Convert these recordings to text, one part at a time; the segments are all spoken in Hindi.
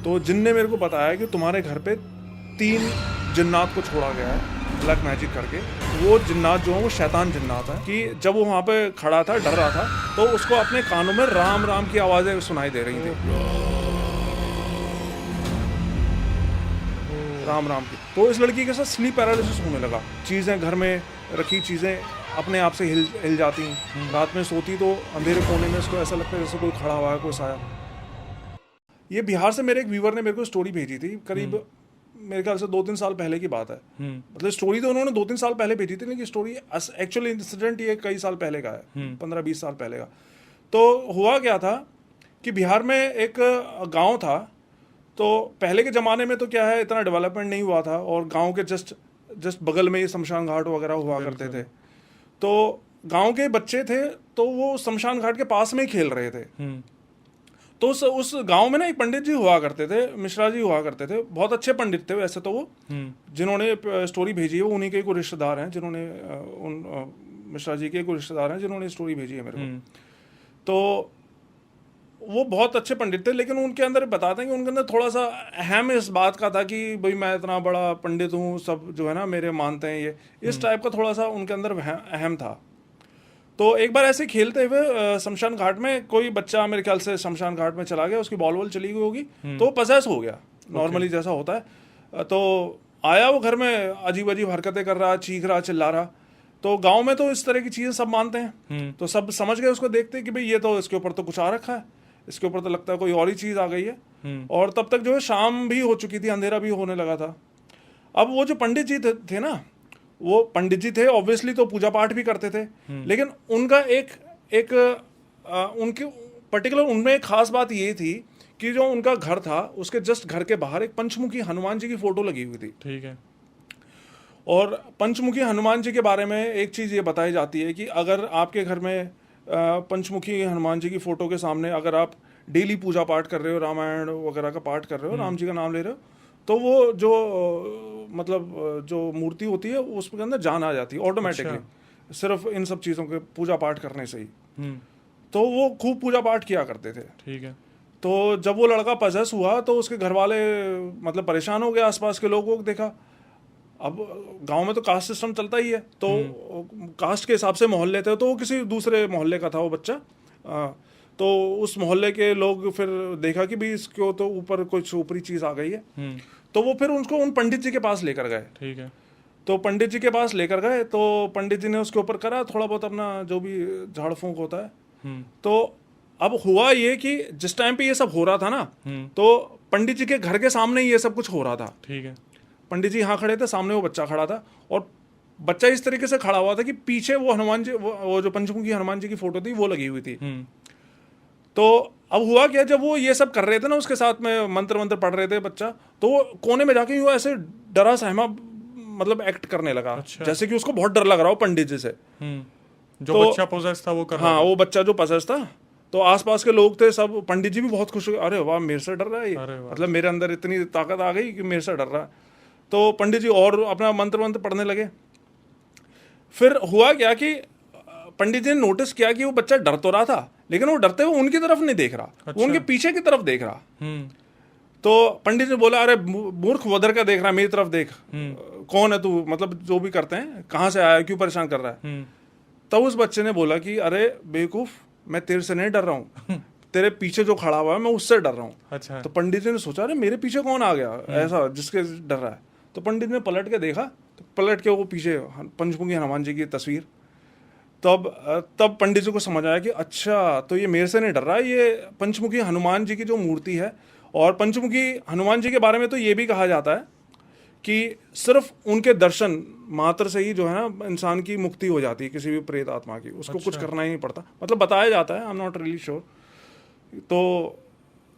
तो जिन ने मेरे को बताया कि तुम्हारे घर पे 3 जिन्नात को छोड़ा गया है ब्लैक मैजिक करके। वो जिन्नात जो है वो शैतान जिन्नात है कि जब वो वहाँ पे खड़ा था, डर रहा था, तो उसको अपने कानों में राम राम की आवाज़ें सुनाई दे रही थी, राम राम की। तो इस लड़की के साथ स्लीप पैरालिसिस होने लगा। चीज़ें घर में रखी चीज़ें अपने आप से हिल जाती। रात में सोती तो अंधेरे कोने में उसको ऐसा लगता है जैसे कोई खड़ा हुआ है, कोई साया। ये बिहार से मेरे एक व्यूवर ने मेरे को स्टोरी भेजी थी, करीब मेरे ख्याल से 2-3 साल पहले की बात है। मतलब स्टोरी तो उन्होंने 2-3 साल पहले भेजी थी, लेकिन स्टोरी एक्चुअली इंसिडेंट ये कई साल पहले का है, 15-20 साल पहले का। तो हुआ क्या था कि बिहार में एक गांव था। तो पहले के ज़माने में तो क्या है, इतना डेवलपमेंट नहीं हुआ था, और गांव के जस्ट बगल में ही शमशान घाट वगैरह हुआ करते थे। तो गांव के बच्चे थे तो वो शमशान घाट के पास में ही खेल रहे थे। तो उस गांव में ना एक पंडित जी हुआ करते थे, मिश्रा जी हुआ करते थे। बहुत अच्छे पंडित थे वैसे तो वो, जिन्होंने स्टोरी भेजी है वो उन्हीं के कोई रिश्तेदार हैं, जिन्होंने मिश्रा जी के कोई रिश्तेदार हैं जिन्होंने स्टोरी भेजी है मेरे को। तो वो बहुत अच्छे पंडित थे, लेकिन उनके अंदर बताते हैं कि उनके अंदर थोड़ा सा अहम इस बात का था कि भाई मैं इतना बड़ा पंडित हूँ, सब जो है ना मेरे मानते हैं, ये इस टाइप का थोड़ा सा उनके अंदर अहम था। तो एक बार ऐसे खेलते हुए शमशान घाट में कोई बच्चा मेरे ख्याल से शमशान घाट में चला गया, उसकी बॉल वॉल चली गई होगी, तो पसेस हो गया नॉर्मली जैसा होता है। तो आया वो घर में अजीब अजीब हरकतें कर रहा, चीख रहा, चिल्ला रहा। तो गांव में तो इस तरह की चीज़ें सब मानते हैं, तो सब समझ गए उसको देखते कि भाई ये तो इसके ऊपर तो कुछ आ रखा है, इसके ऊपर तो लगता है कोई और ही चीज़ आ गई है। और तब तक जो है शाम भी हो चुकी थी, अंधेरा भी होने लगा था। अब वो जो पंडित जी थे ना, वो पंडित जी थे ऑब्वियसली, तो पूजा पाठ भी करते थे, लेकिन उनका उनकी पर्टिकुलर उनमें एक खास बात ये थी कि जो उनका घर था उसके जस्ट घर के बाहर एक पंचमुखी हनुमान जी की फोटो लगी हुई थी। ठीक है। और पंचमुखी हनुमान जी के बारे में एक चीज़ ये बताई जाती है कि अगर आपके घर में पंचमुखी हनुमान जी की फोटो के सामने अगर आप डेली पूजा पाठ कर रहे हो, रामायण वगैरह का पाठ कर रहे हो, राम जी का नाम ले रहे हो, तो वो जो मतलब जो मूर्ति होती है उसके अंदर जान आ जाती है ऑटोमेटिकली, सिर्फ इन सब चीज़ों के पूजा पाठ करने से ही। तो वो खूब पूजा पाठ किया करते थे। ठीक है। तो जब वो लड़का पजेस हुआ तो उसके घर वाले मतलब परेशान हो गए, आसपास के लोगों को देखा। अब गांव में तो कास्ट सिस्टम चलता ही है, तो कास्ट के हिसाब से मोहल्ले थे, तो वो किसी दूसरे मोहल्ले का था वो बच्चा। तो उस मोहल्ले के लोग फिर देखा कि भाई इसको तो ऊपर कुछ ऊपरी चीज़ आ गई है, तो वो फिर उनको उन पंडित जी के पास लेकर गए। ठीक है। तो पंडित जी के पास लेकर गए, तो पंडित जी ने उसके ऊपर करा थोड़ा बहुत अपना जो भी झाड़ फूंक होता है। तो अब हुआ ये कि जिस टाइम पे ये सब हो रहा था ना, तो पंडित जी के घर के सामने ही ये सब कुछ हो रहा था। ठीक है। पंडित जी यहाँ खड़े थे, सामने वो बच्चा खड़ा था, और बच्चा इस तरीके से खड़ा हुआ था कि पीछे वो हनुमान जी, वो जो पंचमुखी हनुमान जी की फोटो थी वो लगी हुई थी। तो अब हुआ क्या, जब वो ये सब कर रहे थे ना, उसके साथ में मंत्र पढ़ रहे थे बच्चा, तो वो कोने में जाके वो ऐसे डरा सहमा मतलब एक्ट करने लगा। अच्छा। जैसे कि उसको बहुत डर लग रहा हो पंडित जी से। जो तो बच्चा पोजेस था वो कर रहा हाँ, था। वो बच्चा जो पसेस था, तो आसपास के लोग थे सब, पंडित जी भी बहुत खुश हुए, अरे वाह मेरे से डर रहा है ये, अरे वाह। मतलब मेरे अंदर इतनी ताकत आ गई कि मेरे से डर रहा है। तो पंडित जी और अपना मंत्र पढ़ने लगे। फिर हुआ क्या कि पंडित जी ने नोटिस किया कि वो बच्चा डर तो रहा था, लेकिन वो डरते हुए उनकी तरफ नहीं देख रहा, वो उनके पीछे की तरफ देख रहा। तो पंडित ने बोला, अरे मूर्ख, उधर का देख रहा है, मेरी तरफ देख, कौन है तू, मतलब जो भी करते हैं, कहाँ से आया, क्यों परेशान कर रहा है। तब उस बच्चे ने बोला कि अरे बेवकूफ, मैं तेरे से नहीं डर रहा हूँ, तेरे पीछे जो खड़ा हुआ है मैं उससे डर रहा हूँ। अच्छा। तो पंडित जी ने सोचा, अरे मेरे पीछे कौन आ गया ऐसा जिसके डर रहा है। तो पंडित ने पलट के देखा, तो पलट के वो पीछे पंचमुखी हनुमान जी की तस्वीर। तब पंडित जी को समझ आया कि अच्छा, तो ये मेरे से नहीं डर रहा है, ये पंचमुखी हनुमान जी की जो मूर्ति है। और पंचमुखी हनुमान जी के बारे में तो ये भी कहा जाता है कि सिर्फ उनके दर्शन मात्र से ही जो है ना इंसान की मुक्ति हो जाती है, किसी भी प्रेत आत्मा की, उसको कुछ करना ही नहीं पड़ता, मतलब बताया जाता है, I am not really sure. तो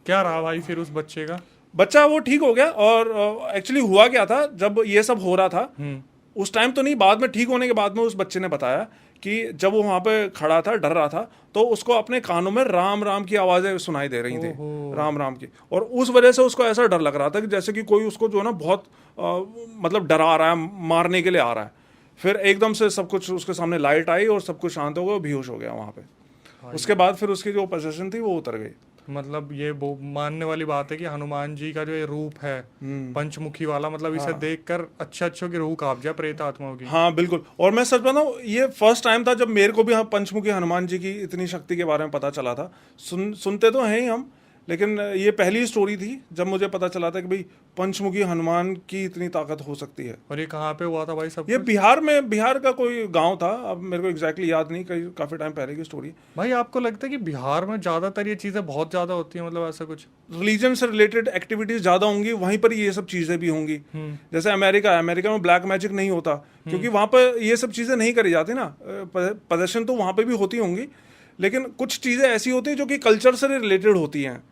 क्या रहा भाई फिर उस बच्चे का? बच्चा वो ठीक हो गया। और एक्चुअली हुआ क्या था, जब ये सब हो रहा था उस टाइम तो नहीं, बाद में ठीक होने के बाद में उस बच्चे ने बताया कि जब वो वहाँ पे खड़ा था, डर रहा था, तो उसको अपने कानों में राम राम की आवाज़ें सुनाई दे रही थी, राम राम की। और उस वजह से उसको ऐसा डर लग रहा था कि जैसे कि कोई उसको जो है ना बहुत मतलब डरा रहा है, मारने के लिए आ रहा है। फिर एकदम से सब कुछ उसके सामने लाइट आई और सब कुछ शांत हो गया, बेहोश हो गया वहाँ पे। उसके बाद फिर उसकी जो पोजीशन थी वो उतर गई। मतलब ये मानने वाली बात है कि हनुमान जी का जो ये रूप है पंचमुखी वाला, मतलब इसे देखकर अच्छों की रूह कांप जाए, प्रेत आत्माओं की। हाँ बिल्कुल। और मैं सच बताऊं, ये फर्स्ट टाइम था जब मेरे को भी हाँ पंचमुखी हनुमान जी की इतनी शक्ति के बारे में पता चला था। सुनते तो हैं ही हम, लेकिन ये पहली स्टोरी थी जब मुझे पता चला था कि भाई पंचमुखी हनुमान की इतनी ताकत हो सकती है। और ये कहाँ पे हुआ था भाई सब ये कुछ? बिहार में, बिहार का कोई गांव था, अब मेरे को एग्जैक्टली याद नहीं, काफी टाइम पहले की स्टोरी। भाई आपको लगता है कि बिहार में ज्यादातर ये चीजें बहुत ज्यादा होती है, मतलब ऐसा कुछ? रिलीजन से रिलेटेड एक्टिविटीज ज्यादा होंगी, वहीं पर ये सब चीजें भी होंगी। जैसे अमेरिका है, अमेरिका में ब्लैक मैजिक नहीं होता क्योंकि वहां पर ये सब चीजें नहीं करी जाती ना। पोजेशन तो वहां पे भी होती होंगी, लेकिन कुछ चीजें ऐसी होती हैं जो कि कल्चर से रिलेटेड होती हैं।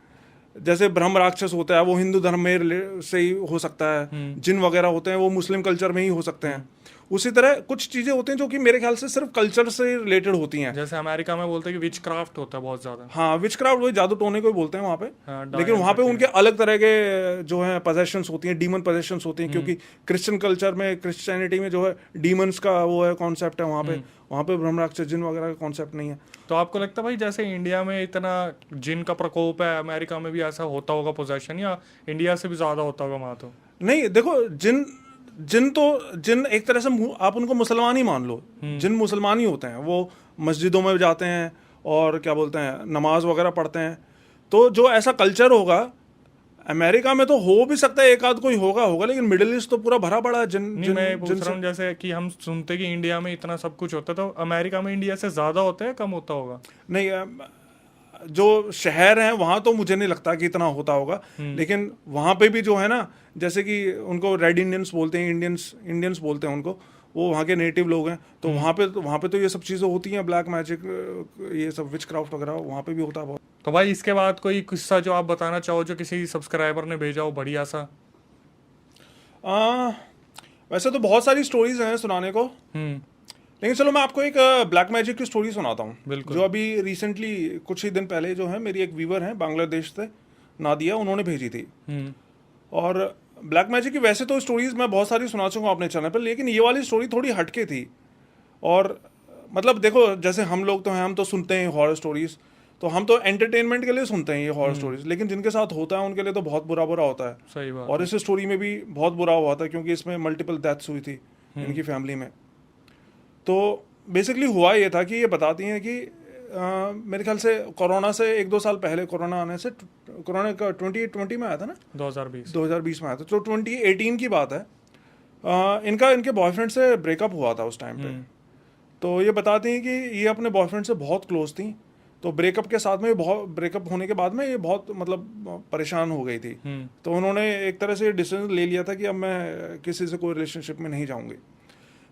जैसे ब्रह्म राक्षस होता है, वो हिंदू धर्म में से ही हो सकता है। जिन वगैरह होते हैं वो मुस्लिम कल्चर में ही हो सकते हैं। उसी तरह कुछ चीजें होती हैं जो कि मेरे ख्याल से सिर्फ कल्चर से रिलेटेड होती हैं। जैसे अमेरिका में बोलते हैं कि विच क्राफ्ट होता है बहुत ज्यादा। हाँ, विच क्राफ्ट, वही जादू टोने को ही बोलते हैं वहाँ पे। हाँ, लेकिन वहाँ पे उनके अलग तरह के जो है पोजेशंस होती हैं, डीमन पोजेशंस होती हैं, क्योंकि क्रिश्चियन कल्चर में, क्रिश्चियनिटी में जो है डीमंस का वो है कॉन्सेप्ट है वहाँ पे ब्रह्म राक्षस जिन वगैरह का कॉन्सेप्ट नहीं है। तो आपको लगता है भाई जैसे इंडिया में इतना जिन का प्रकोप है, अमेरिका में भी ऐसा होता होगा पोजेशन, या इंडिया से भी ज्यादा होता होगा वहाँ? तो नहीं, देखो, जिन एक तरह से आप उनको मुसलमान ही मान लो। जिन मुसलमान ही होते हैं, वो मस्जिदों में जाते हैं और क्या बोलते हैं, नमाज वगैरह पढ़ते हैं। तो जो ऐसा कल्चर होगा अमेरिका में तो हो भी सकता है, एक आध कोई होगा, लेकिन मिडिल ईस्ट तो पूरा भरा पड़ा है नहीं, मैं पूछ रहा हूँ जैसे कि हम सुनते कि इंडिया में इतना सब कुछ होता है, तो अमेरिका में इंडिया से ज्यादा होता है, कम होता होगा? नहीं, जो शहर हैं वहाँ तो मुझे नहीं लगता कि इतना होता होगा, लेकिन वहाँ पे भी जो है ना, जैसे कि उनको रेड इंडियंस बोलते हैं, इंडियंस बोलते हैं उनको, वो वहाँ के नेटिव लोग हैं। तो वहाँ पे तो ये सब चीज़ें होती हैं, ब्लैक मैजिक, ये सब विच क्राफ्ट वगैरह वहाँ पे भी होता है बहुत। तो भाई इसके बाद कोई किस्सा जो आप बताना चाहो, जो किसी सब्सक्राइबर ने भेजा हो बढ़िया सा? वैसे तो बहुत सारी स्टोरीज हैं सुनाने को, लेकिन चलो मैं आपको एक ब्लैक मैजिक की स्टोरी सुनाता हूँ, जो अभी रिसेंटली कुछ ही दिन पहले जो है मेरी एक व्यूवर है बांग्लादेश से, नादिया, उन्होंने भेजी थी। और ब्लैक मैजिक की वैसे तो स्टोरीज मैं बहुत सारी सुना चुका हूँ अपने चैनल पर, लेकिन ये वाली स्टोरी थोड़ी हटके थी। और मतलब देखो, जैसे हम लोग तो हैं, हम तो सुनते हैं हॉरर स्टोरीज, तो हम तो एंटरटेनमेंट के लिए सुनते हैं ये हॉरर स्टोरीज, लेकिन जिनके साथ होता है उनके लिए तो बहुत बुरा होता है। सही बात। और इस स्टोरी में भी बहुत बुरा हुआ था, क्योंकि इसमें मल्टीपल डेथ्स हुई थी इनकी फैमिली में। तो बेसिकली हुआ ये था कि ये बताती हैं कि मेरे ख्याल से कोरोना से 1-2 साल पहले, कोरोना आने से, कोरोना का 2020 में आया था ना, 2020 में आया था, तो 2018 की बात है। इनके बॉयफ्रेंड से ब्रेकअप हुआ था उस टाइम पे। तो ये बताती हैं कि ये अपने बॉयफ्रेंड से बहुत क्लोज थी, तो ब्रेकअप के साथ में ब्रेकअप होने के बाद में ये बहुत मतलब परेशान हो गई थी। तो उन्होंने एक तरह से डिसीजन ले लिया था कि अब मैं किसी से कोई रिलेशनशिप में नहीं जाऊंगी।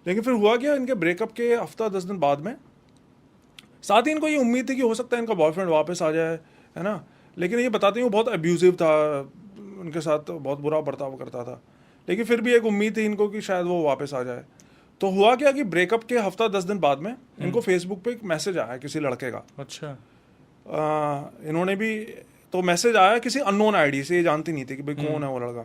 लेकिन फिर हुआ क्या, इनके ब्रेकअप के हफ्ता 10 दिन बाद में, साथ ही इनको ये उम्मीद थी कि हो सकता है इनका बॉयफ्रेंड वापस आ जाए, है ना। लेकिन ये बताती हैं वो बहुत अब्यूजिव था, उनके साथ बहुत बुरा बर्ताव करता था। लेकिन फिर भी एक उम्मीद थी इनको कि शायद वो वापस आ जाए। तो हुआ क्या कि ब्रेकअप के हफ्ता 10 दिन बाद में इनको फेसबुक पे एक मैसेज आया किसी लड़के का। अच्छा। इन्होंने भी, तो मैसेज आया किसी अननोन आईडी से, ये जानती नहीं थी कि भाई कौन है वो लड़का।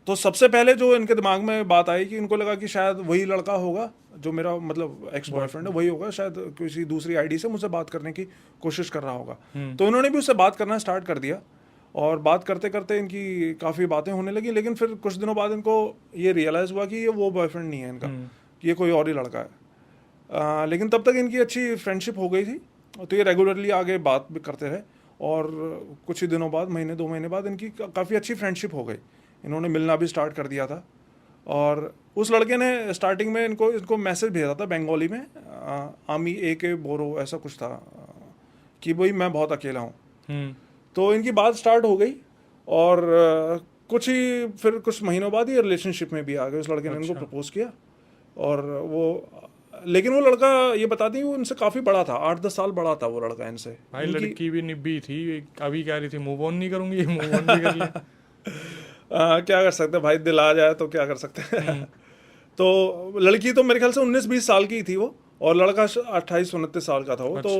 तो सबसे पहले जो इनके दिमाग में बात आई कि इनको लगा कि शायद वही लड़का होगा जो मेरा मतलब एक्स बॉयफ्रेंड है, वही होगा, शायद किसी दूसरी आईडी से मुझसे बात करने की कोशिश कर रहा होगा। तो इन्होंने भी उससे बात करना स्टार्ट कर दिया, और बात करते करते इनकी काफ़ी बातें होने लगी। लेकिन फिर कुछ दिनों बाद इनको ये रियलाइज़ हुआ कि ये वो बॉयफ्रेंड नहीं है इनका, कि ये कोई और ही लड़का है। लेकिन तब तक इनकी अच्छी फ्रेंडशिप हो गई थी, तो ये रेगुलरली आगे बात भी करते रहे, और कुछ ही दिनों बाद, महीने 2 महीने बाद, इनकी काफ़ी अच्छी फ्रेंडशिप हो गई। इन्होंने मिलना भी स्टार्ट कर दिया था। और उस लड़के ने स्टार्टिंग में इनको मैसेज भेजा था बंगाली में, आमी ए के बोरो ऐसा कुछ था, कि भाई मैं बहुत अकेला हूँ। तो इनकी बात स्टार्ट हो गई, और फिर कुछ महीनों बाद ये रिलेशनशिप में भी आ गए। उस लड़के ने इनको प्रपोज किया, और लेकिन वो लड़का, ये बताती है, वो इनसे काफ़ी बड़ा था, 8-10 साल बड़ा था वो लड़का इनसे। भाई लड़की भी निब्बी थी, अभी कह रही थी मूव ऑन नहीं करूँगी, मूव ऑन भी कर लिया। क्या कर सकते हैं भाई, दिल आ जाए तो क्या कर सकते हैं। तो लड़की तो मेरे ख्याल से 19-20 साल की थी वो, और लड़का 28-29 साल का था वो। तो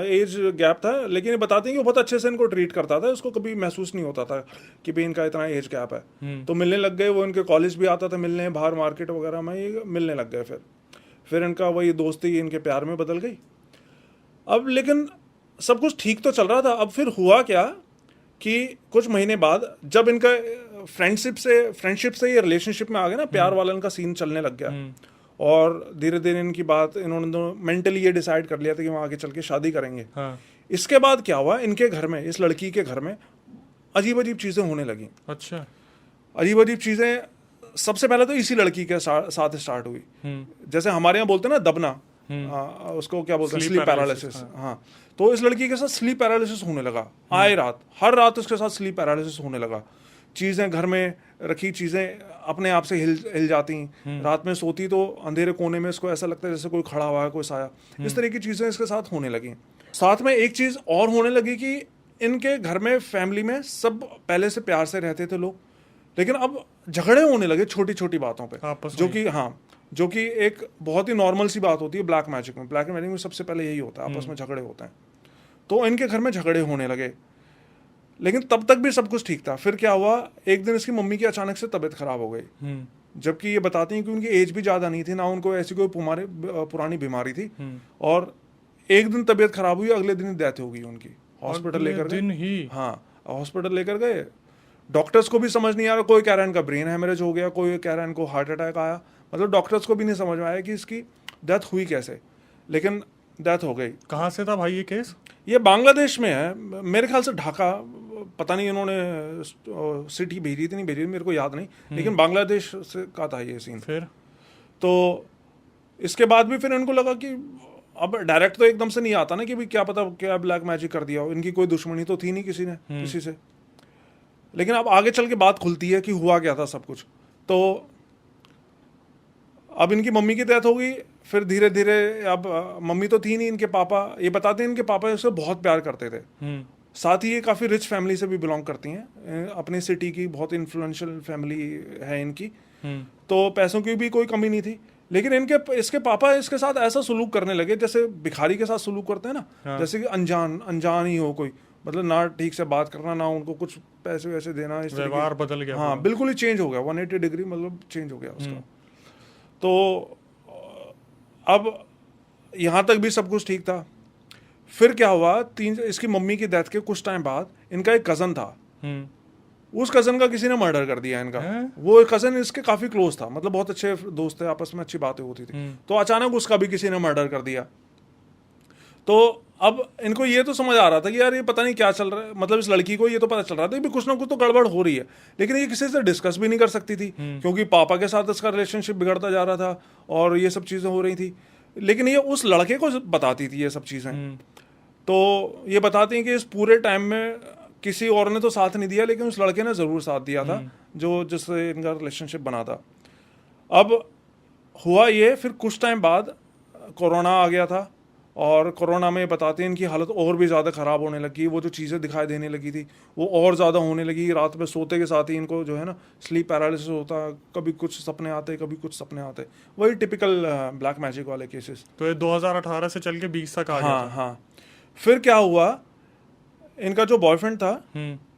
एज गैप था, लेकिन ये बताते हैं कि वो बहुत अच्छे से इनको ट्रीट करता था, उसको कभी महसूस नहीं होता था कि भाई इनका इतना एज गैप है। तो मिलने लग गए, वो इनके कॉलेज भी आता था मिलने, बाहर मार्केट वगैरह में ये मिलने लग गए। फिर इनका वही दोस्ती इनके प्यार में बदल गई। अब लेकिन सब कुछ ठीक तो चल रहा था। अब फिर हुआ क्या कि कुछ महीने बाद जब इनका फ्रेंडशिप से ये रिलेशनशिप में आ गया ना, प्यार वाला इनका सीन चलने लग गया, और धीरे धीरे इनकी बात, इन्होंने मेंटली ये डिसाइड कर लिया था कि वहाँ आगे चल के शादी करेंगे। हाँ। इसके बाद क्या हुआ, इनके घर में, इस लड़की के घर में अजीब अजीब चीज़ें होने लगी। अच्छा। अजीब अजीब चीज़ें सबसे पहले तो इसी लड़की के साथ स्टार्ट हुई। जैसे हमारे यहाँ बोलते हैं ना दबना, उसको क्या बोलते हैं, स्लीप पैरालिसिस। हाँ, तो इस लड़की के साथ स्लीप पैरालिसिस होने लगा। आए रात, हर रात उसके साथ स्लीप पैरालिसिस होने लगा। चीज़ें घर में रखी चीज़ें अपने आप से हिल जाती। रात में सोती तो अंधेरे कोने में इसको ऐसा लगता है जैसे कोई खड़ा हुआ है, कोई साया। इस तरह की चीज़ें इसके साथ होने लगी। साथ में एक चीज़ और होने लगी कि इनके घर में, फैमिली में सब पहले से प्यार से रहते थे लोग, लेकिन अब झगड़े होने लगे छोटी छोटी बातों पे, जो कि एक बहुत ही नॉर्मल सी बात होती है ब्लैक मैजिक में। ब्लैक मैजिक में सबसे पहले यही होता है, आपस में झगड़े होते हैं। तो इनके घर में झगड़े होने लगे, लेकिन तब तक भी सब कुछ ठीक था। फिर क्या हुआ, एक दिन इसकी मम्मी की अचानक से तबीयत खराब हो गई, जबकि ये बताती हैं कि उनकी एज भी ज़्यादा नहीं थी, ना उनको ऐसी कोई पुरानी बीमारी थी। और एक दिन तबीयत खराब हुई, अगले दिन डेथ हो गई उनकी। हॉस्पिटल लेकर गए, हाँ हॉस्पिटल लेकर गए। डॉक्टर्स को भी समझ नहीं आ रहा, कोई कह रहा है इनका ब्रेन हैमरेज हो गया, कोई कह रहा है इनको हार्ट अटैक आया। मतलब डॉक्टर्स को भी नहीं समझ में आया कि इसकी डेथ हुई कैसे, लेकिन डेथ हो गई। कहाँ से था भाई ये केस? ये बांग्लादेश में है, मेरे ख्याल से ढाका, पता नहीं इन्होंने सिटी भेजी थी नहीं भेजी थी, मेरे को याद नहीं, लेकिन बांग्लादेश से का था ये सीन। फिर तो इसके बाद भी फिर इनको लगा कि अब डायरेक्ट तो एकदम से नहीं आता ना कि भाई क्या पता क्या ब्लैक मैजिक कर दिया हो। इनकी कोई दुश्मनी तो थी नहीं किसी से, लेकिन अब आगे चल के बात खुलती है कि हुआ क्या था सब कुछ। तो अब इनकी मम्मी की डेथ हो गई। फिर धीरे धीरे, अब मम्मी तो थी नहीं, इनके पापा, ये बताते हैं इनके पापा इससे बहुत प्यार करते थे। साथ ही ये काफ़ी रिच फैमिली से भी बिलोंग करती हैं, अपनी सिटी की बहुत इन्फ्लुएंशियल फैमिली है इनकी, तो पैसों की भी कोई कमी नहीं थी। लेकिन इसके पापा इसके साथ ऐसा सुलूक करने लगे जैसे भिखारी के साथ सुलूक करते हैं ना। हाँ। जैसे कि अनजान ही हो कोई, मतलब ना ठीक से बात करना, ना उनको कुछ पैसे वैसे देना, इस व्यवहार बदल गया। हाँ बिल्कुल ही चेंज हो गया, 180 डिग्री मतलब चेंज हो गया उसका। तो अब यहाँ तक भी सब कुछ ठीक था। फिर क्या हुआ, इसकी मम्मी की डेथ के कुछ टाइम बाद इनका एक कज़न था, उस कज़न का किसी ने मर्डर कर दिया इनका। वो कज़न इसके काफ़ी क्लोज था, मतलब बहुत अच्छे दोस्त थे, आपस में अच्छी बातें होती थी। तो अचानक उसका भी किसी ने मर्डर कर दिया। तो अब इनको ये तो समझ आ रहा था कि यार ये पता नहीं क्या चल रहा है, मतलब इस लड़की को ये तो पता चल रहा था कि कुछ ना कुछ तो गड़बड़ हो रही है, लेकिन ये किसी से डिस्कस भी नहीं कर सकती थी, क्योंकि पापा के साथ इसका रिलेशनशिप बिगड़ता जा रहा था और ये सब चीज़ें हो रही थी। लेकिन ये उस लड़के को बताती थी ये सब चीज़ें। तो ये बताती हैं कि इस पूरे टाइम में किसी और ने तो साथ नहीं दिया, लेकिन उस लड़के ने ज़रूर साथ दिया था, जिससे इनका रिलेशनशिप बना था। अब हुआ ये, फिर कुछ टाइम बाद कोरोना आ गया था, और कोरोना में बताते हैं इनकी हालत और भी ज़्यादा ख़राब होने लगी। वो जो चीज़ें दिखाई देने लगी थी वो और ज़्यादा होने लगी। रात में सोते के साथ ही इनको जो है ना स्लीप पैरालिसिस होता, कभी कुछ सपने आते, कभी कुछ सपने आते, वही टिपिकल ब्लैक मैजिक वाले केसेस। तो ये 2018 से चल के 20 तक आ गया था। हाँ। फिर क्या हुआ, इनका जो बॉयफ्रेंड था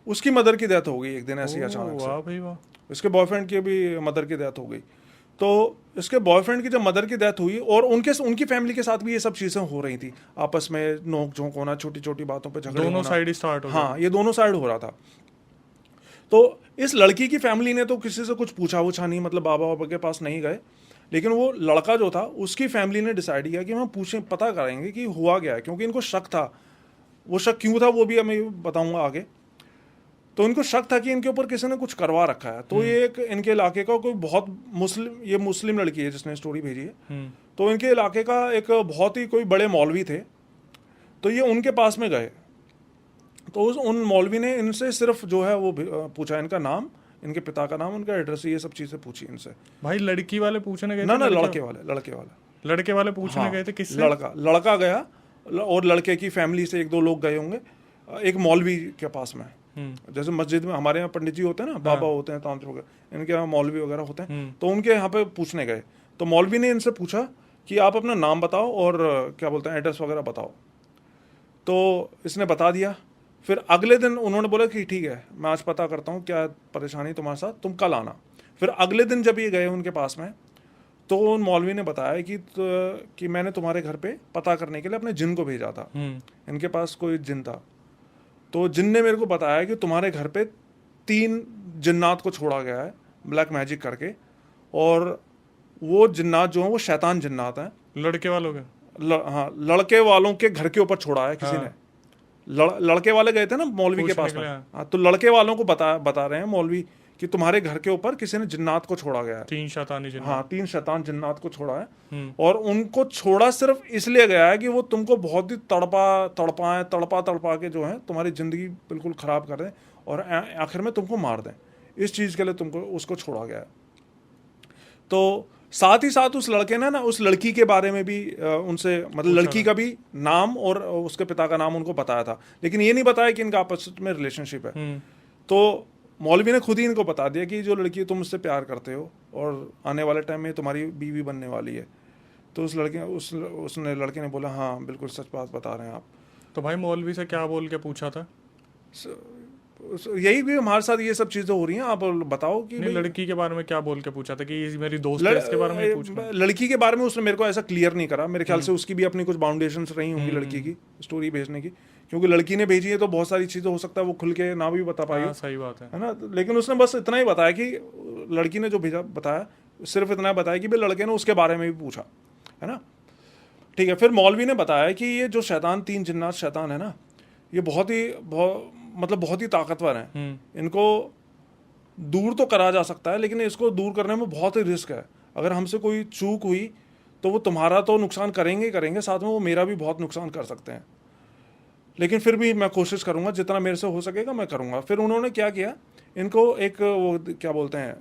उसकी मदर की डेथ हो गई एक दिन ऐसी अचानक से। वाह भाई वाह। इसके बॉयफ्रेंड की भी मदर की डेथ हो गई। तो इसके बॉयफ्रेंड की जब मदर की डेथ हुई, और उनकी फैमिली के साथ भी ये सब चीज़ें हो रही थी, आपस में नोक झोंक होना, छोटी छोटी बातों पे झगड़े, दोनों साइड स्टार्ट हो। हाँ, ये दोनों साइड हो रहा था। तो इस लड़की की फैमिली ने तो किसी से कुछ पूछा नहीं, मतलब बाबा के पास नहीं गए, लेकिन वो लड़का जो था उसकी फैमिली ने डिसाइड किया कि हम पता करेंगे कि हुआ क्या है, क्योंकि इनको शक था। वो शक क्यों था वो भी मैं बताऊंगा आगे। तो इनको शक था कि इनके ऊपर किसी ने कुछ करवा रखा है। तो ये एक इनके इलाके का कोई बहुत मुस्लिम लड़की है जिसने स्टोरी भेजी है। तो इनके इलाके का एक बहुत ही कोई बड़े मौलवी थे, तो ये उनके पास में गए। तो उन मौलवी ने इनसे सिर्फ जो है वो पूछा, इनका नाम, इनके पिता का नाम, उनका एड्रेस, ये सब चीज़ें पूछी इनसे। भाई लड़की वाले पूछने गए? ना, लड़के वाले पूछने गए थे। किससे? लड़का गया, और लड़के की फैमिली से 1-2 लोग गए होंगे एक मौलवी के पास में। जैसे मस्जिद में हमारे यहाँ पंडित जी होते हैं ना, बाबा होते हैं, तांत्रिक वगैरह, इनके यहाँ मौलवी वगैरह होते हैं। तो उनके यहाँ पे पूछने गए, तो मौलवी ने इनसे पूछा कि आप अपना नाम बताओ और क्या बोलते हैं एड्रेस वगैरह बताओ। तो इसने बता दिया। फिर अगले दिन उन्होंने बोला कि ठीक है, मैं आज पता करता हूँ क्या परेशानी तुम्हारे साथ, तुम कल आना। फिर अगले दिन जब ये गए उनके पास में, तो उन मौलवी ने बताया कि मैंने तुम्हारे घर पे पता करने के लिए अपने जिन को भेजा था, इनके पास कोई जिन था, तो जिन ने मेरे को बताया कि तुम्हारे घर पे 3 जिन्नात को छोड़ा गया है ब्लैक मैजिक करके, और वो जिन्नात जो हैं वो शैतान जिन्नात हैं। लड़के वालों के? हाँ, लड़के वालों के घर के ऊपर छोड़ा है किसी ने। लड़के वाले गए थे ना मौलवी के पास में, हाँ, तो लड़के वालों को बता रहे हैं मौलवी कि तुम्हारे घर के ऊपर किसी ने जिन्नात को छोड़ा गया है। 3 शैतानी जिन्नात। हाँ, 3 शैतान जिन्नात को छोड़ा है, और उनको छोड़ा सिर्फ इसलिए गया है कि वो तुमको बहुत ही तड़पा के जो है तुम्हारी जिंदगी बिल्कुल खराब कर दें और आखिर में तुमको मार दें। इस चीज के लिए तुमको उसको छोड़ा गया है। तो साथ ही साथ उस लड़के ने ना उस लड़की के बारे में भी उनसे मतलब लड़की का भी नाम और उसके पिता का नाम उनको बताया था, लेकिन ये नहीं बताया कि इनका आपस में रिलेशनशिप है। तो मौलवी ने खुद ही इनको बता दिया कि जो लड़की तुम उससे प्यार करते हो और आने वाले टाइम में तुम्हारी बीवी बनने वाली है। तो उसने लड़के ने बोला हाँ बिल्कुल सच बात बता रहे हैं आप। तो भाई मौलवी से क्या बोल के पूछा था? यही भी हमारे साथ ये सब चीजें हो रही हैं, आप बताओ कि नहीं, लड़की के बारे में क्या बोल के पूछा था कि ये मेरी दोस्त है, इसके बारे में पूछा? लड़की के बारे में उसने मेरे को ऐसा क्लियर नहीं करा। मेरे ख्याल से उसकी भी अपनी कुछ बाउंडेशंस रही होंगी लड़की की स्टोरी भेजने की, क्योंकि लड़की ने भेजी है तो बहुत सारी चीजें हो सकता है वो खुल के ना भी बता पाई। सही बात है ना। लेकिन उसने बस इतना ही बताया कि लड़की ने जो भेजा बताया सिर्फ इतना बताया कि भाई लड़के ने उसके बारे में भी पूछा, है ना। ठीक है, फिर मौलवी ने बताया कि ये जो शैतान 3 जिन्नात शैतान है ना, ये बहुत ही ताकतवर हैं। इनको दूर तो करा जा सकता है, लेकिन इसको दूर करने में बहुत ही रिस्क है। अगर हमसे कोई चूक हुई तो वो तुम्हारा तो नुकसान करेंगे, साथ में वो मेरा भी बहुत नुकसान कर सकते हैं। लेकिन फिर भी मैं कोशिश करूंगा, जितना मेरे से हो सकेगा मैं करूंगा। फिर उन्होंने क्या किया, इनको एक वो क्या बोलते हैं,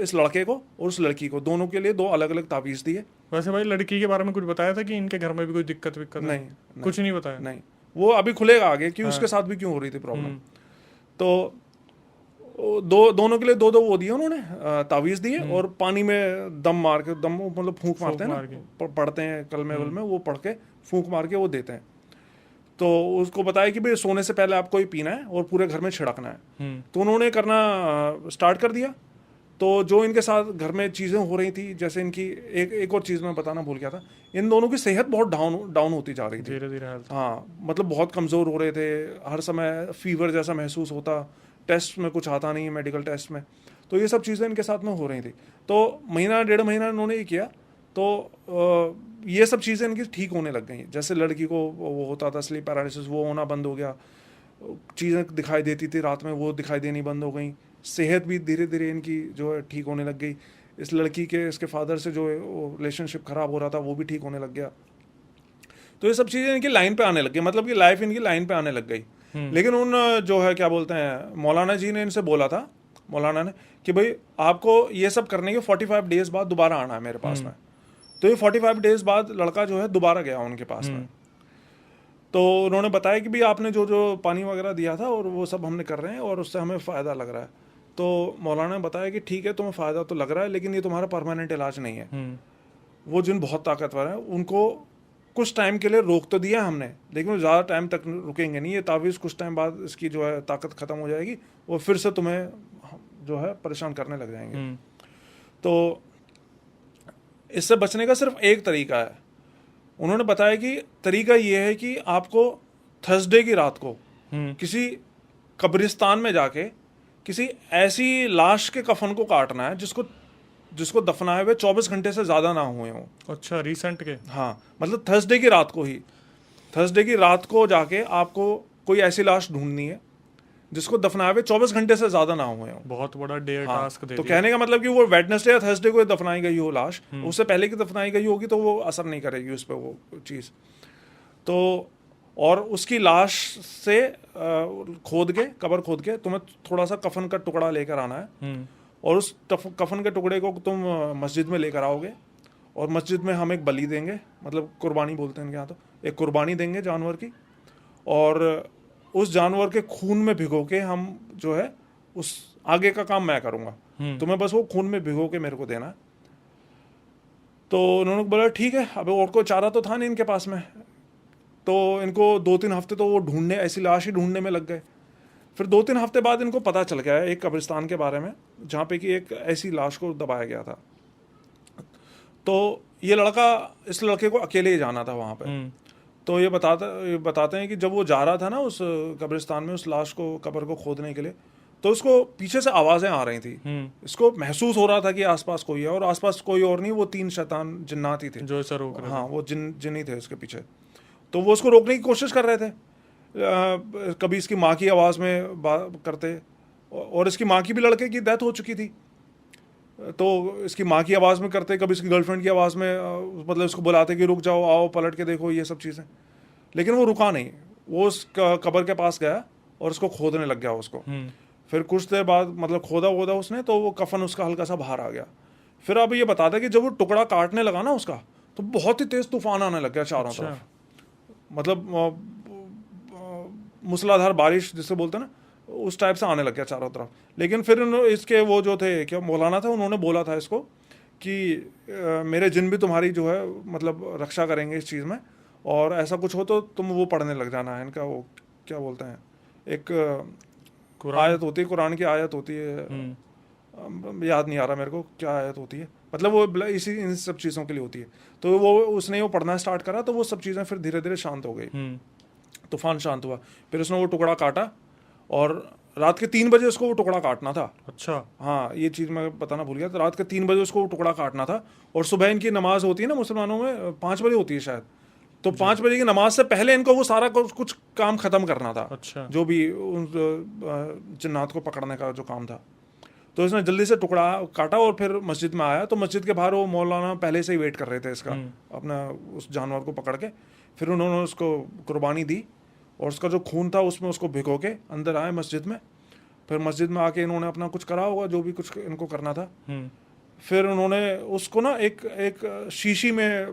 इस लड़के को और उस लड़की को दोनों के लिए 2 अलग अलग तावीज़ दिए। वैसे भाई लड़की के बारे में कुछ बताया था कि इनके घर में भी कोई दिक्कत विक्कत? नहीं, कुछ नहीं बताया। नहीं, वो अभी खुलेगा आगे कि उसके साथ भी क्यों हो रही थी प्रॉब्लम। तो दोनों के लिए 2 वो दिए उन्होंने, तावीज़ दिए, और पानी में दम मार के, दम मतलब फूंक मारते हैं ना, पढ़ते हैं कलमे वलमे, वो पढ़ के फूंक मार के वो देते हैं। तो उसको बताया कि भाई सोने से पहले आपको ये पीना है और पूरे घर में छिड़कना है। तो उन्होंने करना स्टार्ट कर दिया। तो जो इनके साथ घर में चीज़ें हो रही थी, जैसे इनकी एक और चीज़ मैं बताना भूल गया था, इन दोनों की सेहत बहुत डाउन होती जा रही थी धीरे-धीरे। हाँ, मतलब बहुत कमज़ोर हो रहे थे, हर समय फीवर जैसा महसूस होता, टेस्ट में कुछ आता नहीं, मेडिकल टेस्ट में। तो ये सब चीज़ें इनके साथ में हो रही थी। तो महीना 1.5 महीना इन्होंने ये किया, तो ये सब चीज़ें इनकी ठीक होने लग गई। जैसे लड़की को वो होता था स्लीप पैरालिसिस, वो होना बंद हो गया, चीज़ें दिखाई देती थी रात में, वो दिखाई देनी बंद हो गई। सेहत भी धीरे धीरे इनकी जो है ठीक होने लग गई। इस लड़की के इसके फादर से जो है वो रिलेशनशिप ख़राब हो रहा था वो भी ठीक होने लग गया। तो ये सब चीज़ें इनकी लाइन पे आने लग गई, मतलब कि लाइफ इनकी लाइन पे आने लग गई। लेकिन उन जो है क्या बोलते हैं, मौलाना जी ने इनसे बोला था, मौलाना ने, कि भाई आपको ये सब करने के 45 डेज बाद दोबारा आना है मेरे पास में। तो ये 45 डेज बाद लड़का जो है दोबारा गया उनके पास में। तो उन्होंने बताया कि भाई आपने जो पानी वगैरह दिया था और वो सब हमने कर रहे हैं और उससे हमें फ़ायदा लग रहा है। तो मौलाना ने बताया कि ठीक है, तुम्हें फ़ायदा तो लग रहा है, लेकिन ये तुम्हारा परमानेंट इलाज नहीं है। वो जिन बहुत ताकतवर है, उनको कुछ टाइम के लिए रोक तो दिया हमने, लेकिन वो ज़्यादा टाइम तक रुकेंगे नहीं। ये तावीज़ कुछ टाइम बाद इसकी जो है ताकत ख़त्म हो जाएगी, वो फिर से तुम्हें जो है परेशान करने लग जाएंगे। तो इससे बचने का सिर्फ एक तरीका है। उन्होंने बताया कि तरीका ये है कि आपको थर्सडे की रात को किसी कब्रिस्तान में जाके किसी ऐसी लाश के कफन को काटना है जिसको दफनाए हुए 24 घंटे से ज़्यादा ना हुए हों। अच्छा, रिसेंट के? हाँ, मतलब थर्सडे की रात को ही, थर्सडे की रात को जाके आपको कोई ऐसी लाश ढूंढनी है जिसको दफनाए हुए 24 घंटे से ज़्यादा ना हुए हों। बहुत बड़ा डेयर टास्क दे तो कहने का मतलब कि वो वेडनेसडे या थर्सडे को दफनाई गई हो लाश, उससे पहले की दफनाई गई होगी तो वो असर नहीं करेगी उस पर वो चीज़। तो और उसकी लाश से कबर खोद के तुम्हें थोड़ा सा कफन का टुकड़ा लेकर आना है, और उस कफन के टुकड़े को तुम मस्जिद में लेकर आओगे, और मस्जिद में हम एक बलि देंगे, मतलब कुर्बानी बोलते हैं इनके यहाँ, तो एक कुर्बानी देंगे जानवर की, और उस जानवर के खून में भिगो के हम जो है उस आगे का काम मैं करूँगा, तुम्हें बस वो खून में भिगो के मेरे को देना। तो उन्होंने बोला ठीक है। अब और कोई चारा तो था नहीं इनके पास में, तो इनको 2-3 हफ्ते तो वो ढूंढने, ऐसी लाश ही ढूंढने में लग गए। फिर 2-3 हफ्ते बाद इनको पता चल गया एक कब्रिस्तान के बारे में जहाँ पे कि एक ऐसी लाश को दबाया गया था। तो ये लड़का, इस लड़के को अकेले ही जाना था वहाँ पे। तो ये बताते हैं कि जब वो जा रहा था ना उस कब्रिस्तान में उस लाश को, कब्र को खोदने के लिए, तो उसको पीछे से आवाज़ें आ रही थी। इसको महसूस हो रहा था कि आसपास कोई है, और आसपास कोई और नहीं, वो 3 शैतान जिन्नात ही थे जो इसे रोक रहे हाँ, वो जिन ही थे उसके पीछे। तो वो उसको रोकने की कोशिश कर रहे थे। कभी इसकी माँ की आवाज़ में बात करते, और इसकी माँ की भी लड़के की डेथ हो चुकी थी, तो इसकी माँ की आवाज़ में करते, कभी इसकी गर्लफ्रेंड की आवाज़ में मतलब इसको बुलाते कि रुक जाओ, आओ, पलट के देखो, ये सब चीज़ें। लेकिन वो रुका नहीं, वो उस कब्र के पास गया और उसको खोदने लग गया उसको। फिर कुछ देर बाद मतलब खोदा उसने, तो वो कफन उसका हल्का सा बाहर आ गया। फिर अब ये बताता है कि जब वो टुकड़ा काटने लगा ना उसका, तो बहुत ही तेज़ तूफान आने लग गया चारों तरफ। मतलब मूसलाधार बारिश जिसे बोलते हैं ना, उस टाइप से आने लग गया चारों तरफ। लेकिन फिर इसके वो जो थे, क्या मौलाना थे, उन्होंने बोला था इसको कि मेरे जिन भी तुम्हारी जो है मतलब रक्षा करेंगे इस चीज़ में, और ऐसा कुछ हो तो तुम वो पढ़ने लग जाना है। इनका वो क्या बोलते हैं, एक आयत होती है, कुरान की आयत होती है, याद नहीं आ रहा मेरे को क्या आयत होती है, मतलब वो इसी इन सब चीज़ों के लिए होती है। तो वो उसने वो पढ़ना स्टार्ट करा, तो वो सब चीज़ें फिर धीरे धीरे शांत हो गई, तूफान शांत हुआ। फिर उसने वो टुकड़ा काटा, और रात के 3 बजे उसको वो टुकड़ा काटना था। अच्छा, हाँ, ये चीज़ मैं बताना भूल गया। तो रात के 3 बजे उसको वो टुकड़ा काटना था, और सुबह इनकी नमाज होती है ना मुसलमानों में, 5 बजे होती है शायद। तो 5 बजे की नमाज से पहले इनको वो सारा कुछ काम ख़त्म करना था। अच्छा, जो भी उन जिन्नात को पकड़ने का जो काम था। तो इसने जल्दी से टुकड़ा काटा और फिर मस्जिद में आया। तो मस्जिद के बाहर वो मौलाना पहले से ही वेट कर रहे थे इसका, अपना उस जानवर को पकड़ के। फिर उन्होंने उसको कुर्बानी दी, और उसका जो खून था उसमें उसको भिगो के अंदर आए मस्जिद में। फिर मस्जिद में आके इन्होंने अपना कुछ करा होगा, जो भी कुछ इनको करना था। फिर उन्होंने उसको ना एक शीशी में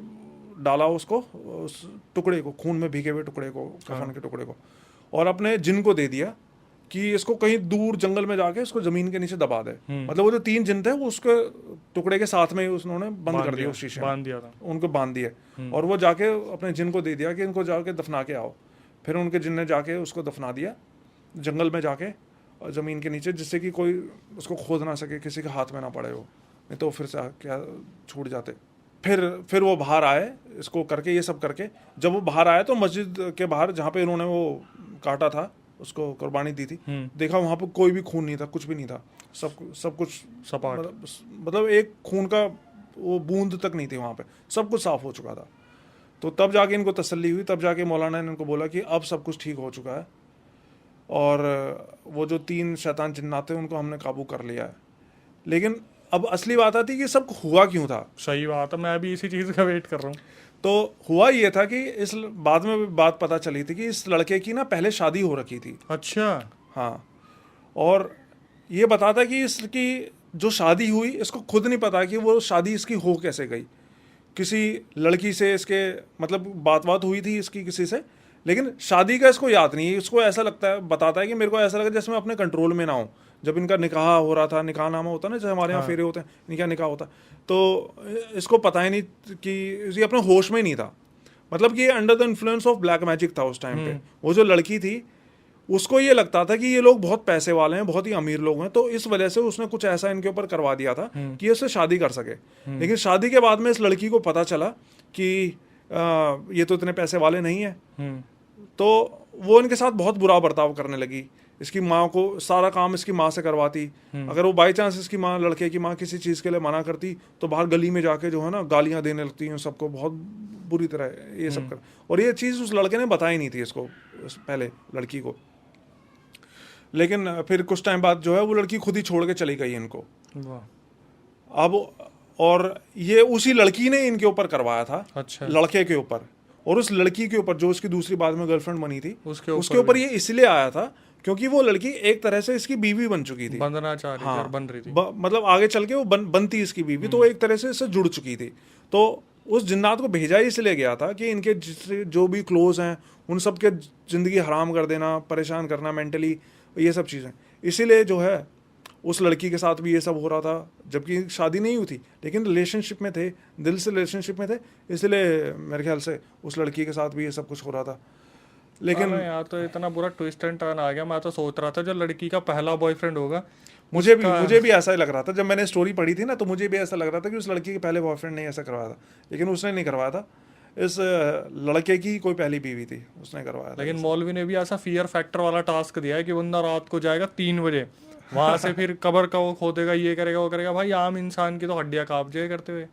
डाला, उसको, उस टुकड़े को, खून में भीगे हुए टुकड़े को, कफन के टुकड़े को, और अपने जिन को दे दिया कि इसको कहीं दूर जंगल में जाके उसको जमीन के नीचे दबा दे। मतलब वो जो 3 जिन थे वो उसके टुकड़े के साथ में ही उन्होंने बंद कर दिया उस शीशे बांध दिया था, उनको बांध दिया। और वो जाके अपने जिन को दे दिया कि इनको जाके दफना के आओ। फिर उनके जिन ने जाके उसको दफना दिया जंगल में जाके, ज़मीन के नीचे, जिससे कि कोई उसको खोद ना सके, किसी के हाथ में ना पड़े वो, नहीं तो फिर से क्या छूट जाते। फिर वो बाहर आए इसको करके, ये सब करके। जब वो बाहर आए तो मस्जिद के बाहर जहाँ पे इन्होंने वो काटा था, उसको कुर्बानी दी थी, देखा वहाँ पे कोई भी खून नहीं था, कुछ भी नहीं था, सब कुछ सपाट, मतलब एक खून का वो बूंद तक नहीं थी वहाँ पे, सब कुछ साफ हो चुका था। तो तब जाके इनको तसल्ली हुई, तब जाके मौलाना ने इनको बोला कि अब सब कुछ ठीक हो चुका है, और वो जो 3 शैतान जिन्नात थे उनको हमने काबू कर लिया है। लेकिन अब असली बात आती है कि सब हुआ क्यों था। सही बात है, मैं अभी इसी चीज़ का वेट कर रहा हूँ। तो हुआ ये था कि इस बाद में बात पता चली थी कि इस लड़के की ना पहले शादी हो रखी थी। अच्छा, हाँ, और ये बताता कि इसकी जो शादी हुई, इसको खुद नहीं पता कि वो शादी इसकी हो कैसे गई। किसी लड़की से इसके मतलब बात हुई थी इसकी किसी से, लेकिन शादी का इसको याद नहीं है। इसको ऐसा लगता है, बताता है कि मेरे को ऐसा लगा जैसे मैं अपने कंट्रोल में ना हूँ। जब इनका निकाह हो रहा था, निकाह नामा होता है ना, जैसे हमारे यहाँ फेरे होते हैं, इनका निकाह होता, तो इसको पता ही नहीं कि ये अपने होश में ही नहीं था। मतलब कि ये under the influence of black magic था उस टाइम पे। वो जो लड़की थी उसको ये लगता था कि ये लोग बहुत पैसे वाले हैं, बहुत ही अमीर लोग हैं, तो इस वजह से उसने कुछ ऐसा इनके ऊपर करवा दिया था कि ये उससे शादी कर सके। लेकिन शादी के बाद में इस लड़की को पता चला कि ये तो इतने पैसे वाले नहीं है, तो वो इनके साथ बहुत बुरा बर्ताव करने लगी। इसकी माँ को सारा काम इसकी माँ से करवाती। अगर वो बाई चांस इसकी माँ, लड़के की माँ, किसी चीज़ के लिए मना करती तो बाहर गली में जाके जो है ना गालियाँ देने लगती हैं सबको, बहुत बुरी तरह ये सब कर। और ये चीज़ उस लड़के ने बताई नहीं थी इसको पहले, लड़की को। लेकिन फिर कुछ टाइम बाद जो है वो लड़की खुद ही छोड़ के चली गई इनको। अब और ये उसी लड़की ने इनके ऊपर करवाया था। अच्छा, लड़के के ऊपर, और उस लड़की के ऊपर जो उसकी दूसरी बाद में गर्लफ्रेंड बनी थी, उसके ऊपर ये इसलिए आया था क्योंकि वो लड़की एक तरह से इसकी बीवी बन चुकी थी, बनना चाह रही थी और बन रही थी। मतलब आगे चल के वो बनती इसकी बीवी, तो एक तरह से इससे जुड़ चुकी थी। तो उस जिन्नात को भेजा ही इसलिए गया था कि इनके जो भी क्लोज हैं उन सब के ज़िंदगी हराम कर देना, परेशान करना मेंटली, ये सब चीज़ें। इसीलिए जो है उस लड़की के साथ भी ये सब हो रहा था, जबकि शादी नहीं हुई थी, लेकिन रिलेशनशिप में थे, दिल से रिलेशनशिप में थे, इसलिए मेरे ख्याल से उस लड़की के साथ भी ये सब कुछ हो रहा था। लेकिन यहाँ तो इतना बुरा ट्विस्ट एंड टर्न आ गया। मैं तो सोच रहा था जो लड़की का पहला बॉयफ्रेंड होगा मुझे भी ऐसा ही लग रहा था जब मैंने स्टोरी पढ़ी थी ना, तो मुझे भी ऐसा लग रहा था कि उस लड़की के पहले बॉयफ्रेंड ने ऐसा करवाया था, लेकिन उसने नहीं करवाया था, इस लड़के की कोई पहली बीवी थी, उसने करवाया था। लेकिन मौलवी ने भी ऐसा फियर फैक्टर वाला टास्क दिया है कि बंदा रात को जाएगा 3 बजे, वहां से फिर कब्र का वो खोदेगा, ये करेगा वो करेगा। भाई आम इंसान की तो हड्डियां कांप जाए करते हुए।